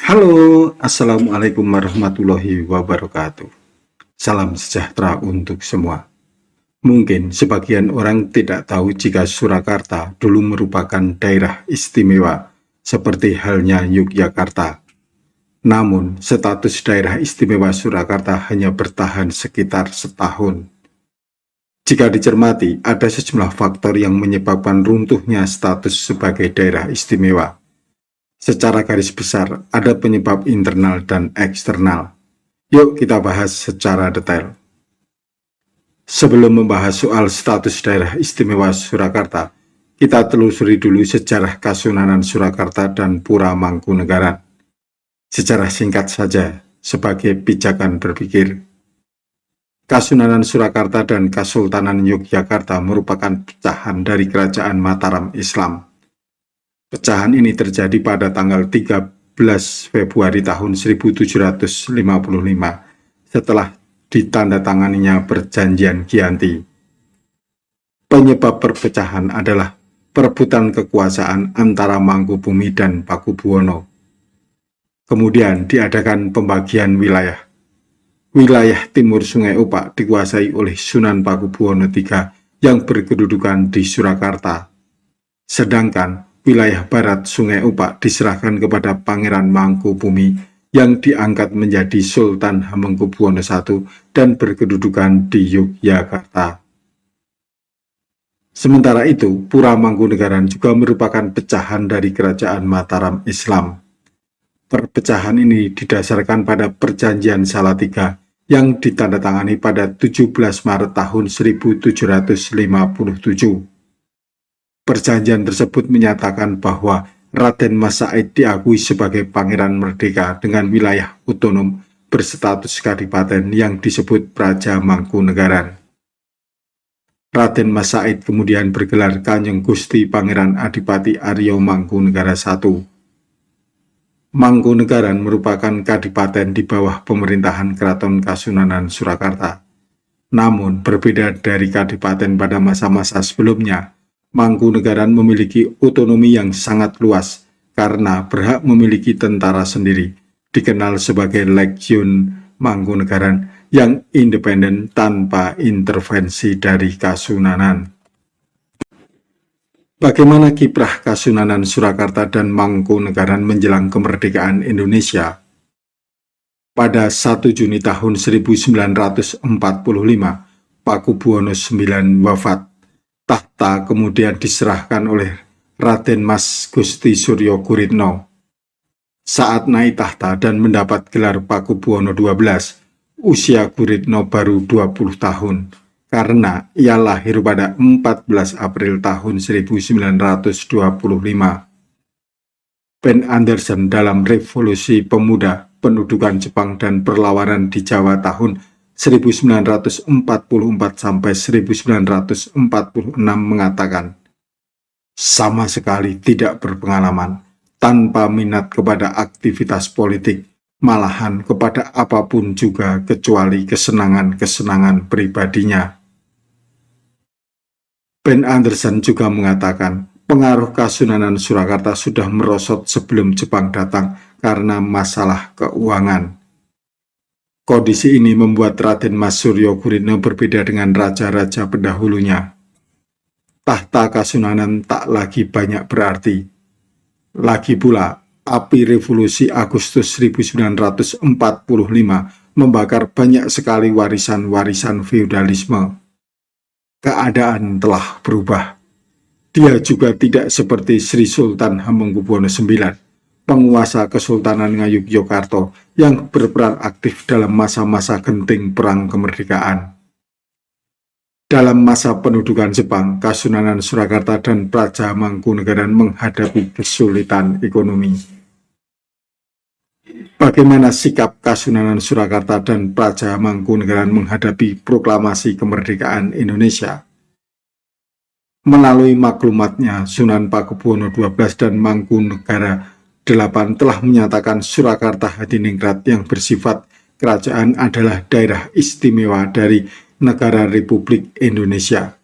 Halo, Assalamualaikum warahmatullahi wabarakatuh. Salam sejahtera untuk semua. Mungkin sebagian orang tidak tahu jika Surakarta dulu merupakan daerah istimewa, seperti halnya Yogyakarta. Namun, status daerah istimewa Surakarta hanya bertahan sekitar setahun. Jika dicermati, ada sejumlah faktor yang menyebabkan runtuhnya status sebagai daerah istimewa. Secara garis besar, ada penyebab internal dan eksternal. Yuk kita bahas secara detail. Sebelum membahas soal status daerah istimewa Surakarta, kita telusuri dulu sejarah Kasunanan Surakarta dan Pura Mangkunegaran. Secara singkat saja, sebagai pijakan berpikir. Kasunanan Surakarta dan Kesultanan Yogyakarta merupakan pecahan dari Kerajaan Mataram Islam. Pecahan ini terjadi pada tanggal 13 Februari tahun 1755 setelah ditandatanganinya Perjanjian Giyanti. Penyebab perpecahan adalah perebutan kekuasaan antara Mangkubumi dan Pakubuwono. Kemudian diadakan pembagian wilayah. Wilayah timur Sungai Opak dikuasai oleh Sunan Pakubuwono III yang berkedudukan di Surakarta. Sedangkan wilayah barat Sungai Opak diserahkan kepada Pangeran Mangkubumi yang diangkat menjadi Sultan Hamengkubuwono I dan berkedudukan di Yogyakarta. Sementara itu, Pura Mangkunegaran juga merupakan pecahan dari Kerajaan Mataram Islam. Perpecahan ini didasarkan pada Perjanjian Salatiga yang ditandatangani pada 17 Maret tahun 1757. Perjanjian tersebut menyatakan bahwa Raden Mas Said diakui sebagai Pangeran Merdeka dengan wilayah otonom berstatus kadipaten yang disebut Praja Mangkunegaran. Raden Mas Said kemudian bergelar Kanjeng Gusti Pangeran Adipati Arya Mangkunegara I. Mangkunegaran merupakan kadipaten di bawah pemerintahan Keraton Kasunanan Surakarta. Namun, berbeda dari kadipaten pada masa-masa sebelumnya, Mangkunegaran memiliki otonomi yang sangat luas karena berhak memiliki tentara sendiri, dikenal sebagai Legiun Mangkunegaran yang independen tanpa intervensi dari Kasunanan. Bagaimana kiprah Kasunanan Surakarta dan Mangkunegaran menjelang kemerdekaan Indonesia? Pada 1 Juni tahun 1945, Pakubuwono IX wafat. Tahta kemudian diserahkan oleh Raden Mas Gusti Suryo Guritno. Saat naik tahta dan mendapat gelar Pakubuwono XII, usia Guritno baru 20 tahun. Karena ia lahir pada 14 April tahun 1925. Ben Anderson dalam Revolusi Pemuda, Pendudukan Jepang dan Perlawanan di Jawa tahun 1944 sampai 1946 mengatakan, sama sekali tidak berpengalaman, tanpa minat kepada aktivitas politik, malahan kepada apapun juga kecuali kesenangan-kesenangan pribadinya. Ben Anderson juga mengatakan, pengaruh Kasunanan Surakarta sudah merosot sebelum Jepang datang karena masalah keuangan. Kondisi ini membuat Raden Mas Suryo Guritno berbeda dengan raja-raja pendahulunya. Tahta Kasunanan tak lagi banyak berarti. Lagi pula, api revolusi Agustus 1945 membakar banyak sekali warisan-warisan feudalisme. Keadaan telah berubah. Dia juga tidak seperti Sri Sultan Hamengkubuwono IX, penguasa Kesultanan Ngayogyakarta yang berperan aktif dalam masa-masa genting perang kemerdekaan. Dalam masa pendudukan Jepang, Kasunanan Surakarta dan Praja Mangkunegaran menghadapi kesulitan ekonomi. Bagaimana sikap Kasunanan Surakarta dan Praja Mangkunegaran menghadapi proklamasi kemerdekaan Indonesia? Melalui maklumatnya, Sunan Pakubuwono XII dan Mangkunegara VIII telah menyatakan Surakarta Hadiningrat yang bersifat kerajaan adalah daerah istimewa dari Negara Republik Indonesia.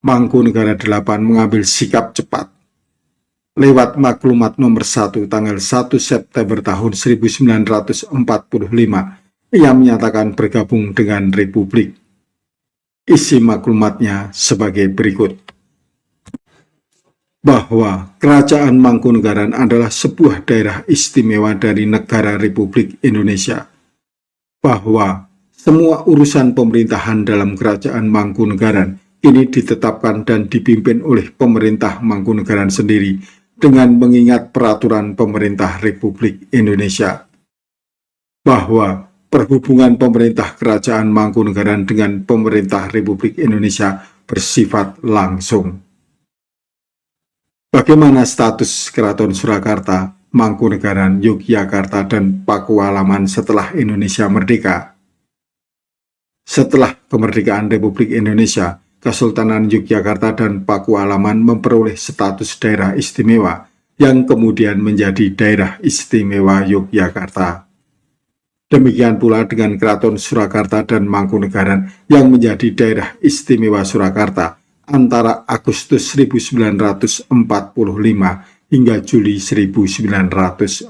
Mangkunegara VIII mengambil sikap cepat. lewat maklumat nomor 1 tanggal 1 September tahun 1945, ia menyatakan bergabung dengan Republik. Isi maklumatnya sebagai berikut. Bahwa Kerajaan Mangkunegaran adalah sebuah daerah istimewa dari negara Republik Indonesia. Bahwa semua urusan pemerintahan dalam Kerajaan Mangkunegaran ini ditetapkan dan dipimpin oleh pemerintah Mangkunegaran sendiri dengan mengingat peraturan pemerintah Republik Indonesia. Bahwa perhubungan pemerintah Kerajaan Mangkunegaran dengan pemerintah Republik Indonesia bersifat langsung. Bagaimana status Keraton Surakarta, Mangkunegaran, Yogyakarta, dan Pakualaman setelah Indonesia merdeka? Setelah kemerdekaan Republik Indonesia, Kesultanan Yogyakarta dan Pakualaman memperoleh status daerah istimewa yang kemudian menjadi Daerah Istimewa Yogyakarta. Demikian pula dengan Keraton Surakarta dan Mangkunegaran yang menjadi Daerah Istimewa Surakarta antara Agustus 1945 hingga Juli 1946.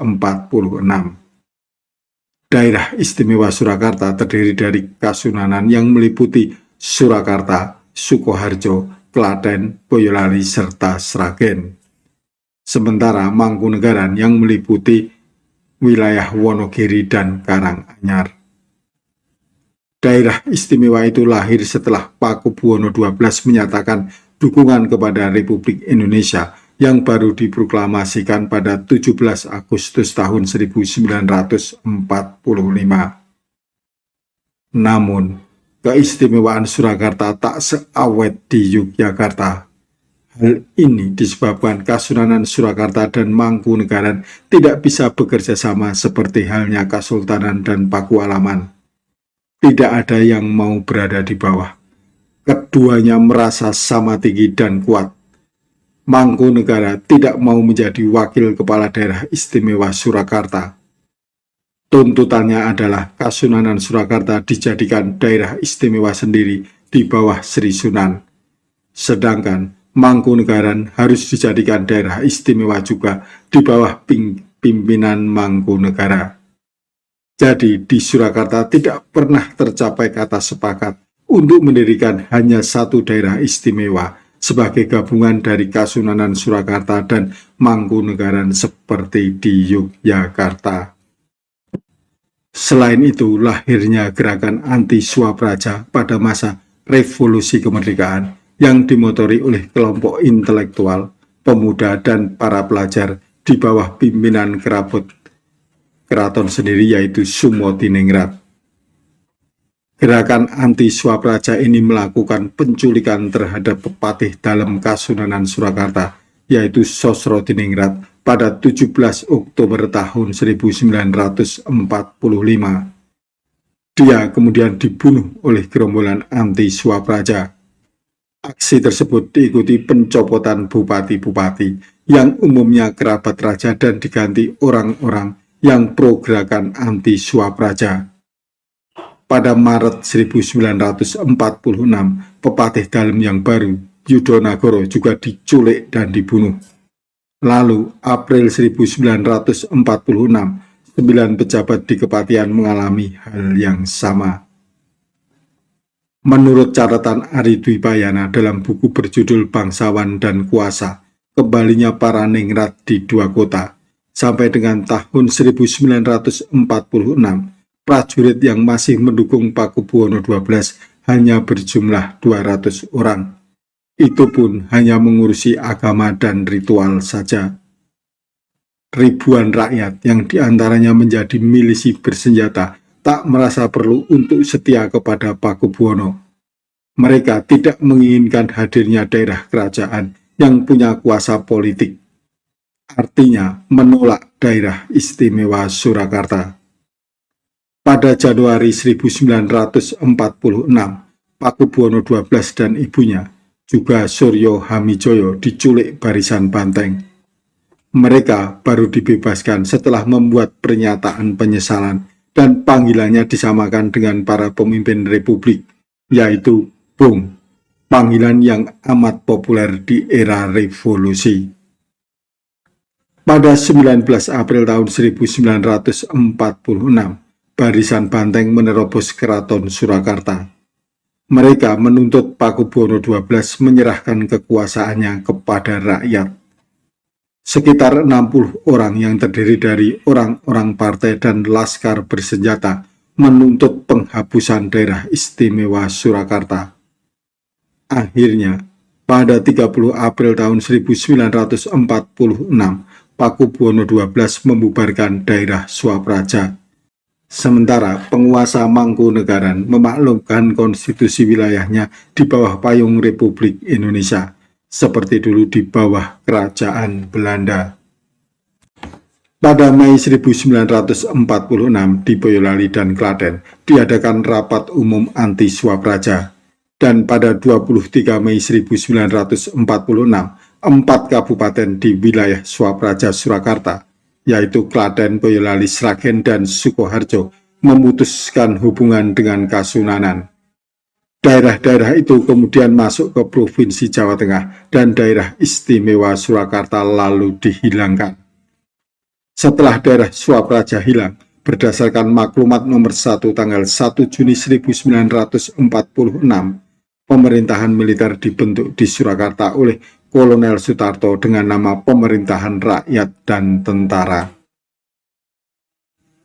Daerah Istimewa Surakarta terdiri dari Kasunanan yang meliputi Surakarta, Sukoharjo, Klaten, Boyolali, serta Sragen. Sementara Mangkunegaran yang meliputi wilayah Wonogiri dan Karanganyar. Daerah istimewa itu lahir setelah Pakubuwono XII menyatakan dukungan kepada Republik Indonesia yang baru diproklamasikan pada 17 Agustus tahun 1945. Namun, keistimewaan Surakarta tak seawet di Yogyakarta. Hal ini disebabkan Kasunanan Surakarta dan Mangkunegaran tidak bisa bekerja sama seperti halnya Kesultanan dan Pakualaman. Tidak ada yang mau berada di bawah. Keduanya merasa sama tinggi dan kuat. Mangkunegara tidak mau menjadi wakil kepala daerah istimewa Surakarta. Tuntutannya adalah Kasunanan Surakarta dijadikan daerah istimewa sendiri di bawah Sri Sunan. Sedangkan Mangkunegaran harus dijadikan daerah istimewa juga di bawah pimpinan Mangkunegara. Jadi di Surakarta tidak pernah tercapai kata sepakat untuk mendirikan hanya satu daerah istimewa sebagai gabungan dari Kasunanan Surakarta dan Mangkunegaran seperti di Yogyakarta. Selain itu, lahirnya gerakan anti-Swapraja pada masa revolusi kemerdekaan yang dimotori oleh kelompok intelektual, pemuda, dan para pelajar di bawah pimpinan keraton sendiri yaitu Sumo Tiningrat. Gerakan anti-Swapraja ini melakukan penculikan terhadap pepatih dalam Kasunanan Surakarta yaitu Sosro Tiningrat pada 17 Oktober tahun 1945. Dia kemudian dibunuh oleh gerombolan anti-Swapraja. Aksi tersebut diikuti pencopotan bupati-bupati yang umumnya kerabat raja dan diganti orang-orang yang pro gerakan anti-Swapraja. Pada Maret 1946, pepatih Dalem yang baru, Yudonagoro, juga diculik dan dibunuh. Lalu, April 1946, 9 pejabat di Kepatihan mengalami hal yang sama. Menurut catatan Ari Dwipayana dalam buku berjudul Bangsawan dan Kuasa, kembalinya para ningrat di dua kota, sampai dengan tahun 1946, prajurit yang masih mendukung Pakubuwono XII hanya berjumlah 200 orang. Itu pun hanya mengurusi agama dan ritual saja. Ribuan rakyat yang diantaranya menjadi milisi bersenjata tak merasa perlu untuk setia kepada Pakubuwono. Mereka tidak menginginkan hadirnya daerah kerajaan yang punya kuasa politik. Artinya menolak daerah istimewa Surakarta. Pada Januari 1946, Pakubuwono XII dan ibunya, juga Suryo Hamijoyo, diculik barisan banteng. Mereka baru dibebaskan setelah membuat pernyataan penyesalan dan panggilannya disamakan dengan para pemimpin republik, yaitu Bung, panggilan yang amat populer di era revolusi. Pada 19 April tahun 1946, barisan banteng menerobos keraton Surakarta. Mereka menuntut Pakubuwono XII menyerahkan kekuasaannya kepada rakyat. Sekitar 60 orang yang terdiri dari orang-orang partai dan laskar bersenjata menuntut penghapusan daerah istimewa Surakarta. Akhirnya, pada 30 April tahun 1946, Pakubuwono XII membubarkan daerah Swapraja. Sementara penguasa Mangkunegaran memaklumkan konstitusi wilayahnya di bawah payung Republik Indonesia, seperti dulu di bawah Kerajaan Belanda. Pada Mei 1946 di Boyolali dan Klaten diadakan rapat umum anti Swapraja, dan pada 23 Mei 1946 4 kabupaten di wilayah Swapraja Surakarta, yaitu Klaten, Boyolali, Sragen, dan Sukoharjo, memutuskan hubungan dengan Kasunanan. Daerah-daerah itu kemudian masuk ke Provinsi Jawa Tengah dan daerah istimewa Surakarta lalu dihilangkan. Setelah daerah Swapraja hilang, berdasarkan maklumat nomor 1 tanggal 1 Juni 1946, pemerintahan militer dibentuk di Surakarta oleh Kolonel Sutarto dengan nama Pemerintahan Rakyat dan Tentara.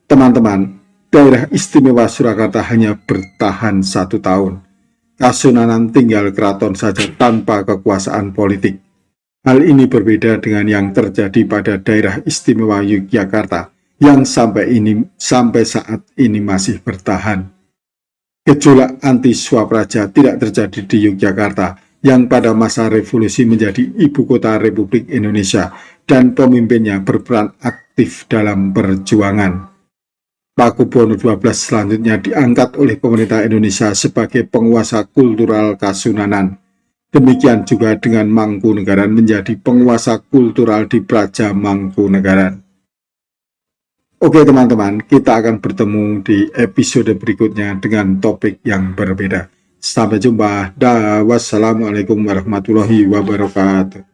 Teman-teman, daerah istimewa Surakarta hanya bertahan 1 tahun. Kasunanan tinggal keraton saja tanpa kekuasaan politik. Hal ini berbeda dengan yang terjadi pada daerah istimewa Yogyakarta yang sampai saat ini masih bertahan. Gejolak anti Swapraja tidak terjadi di Yogyakarta yang pada masa revolusi menjadi ibu kota Republik Indonesia dan pemimpinnya berperan aktif dalam perjuangan. Pakubuwono XII selanjutnya diangkat oleh pemerintah Indonesia sebagai penguasa kultural Kasunanan. Demikian juga dengan Mangkunegaran menjadi penguasa kultural di Praja Mangkunegaran. Oke teman-teman, kita akan bertemu di episode berikutnya dengan topik yang berbeda. Sampai jumpa. Wassalamualaikum warahmatullahi wabarakatuh.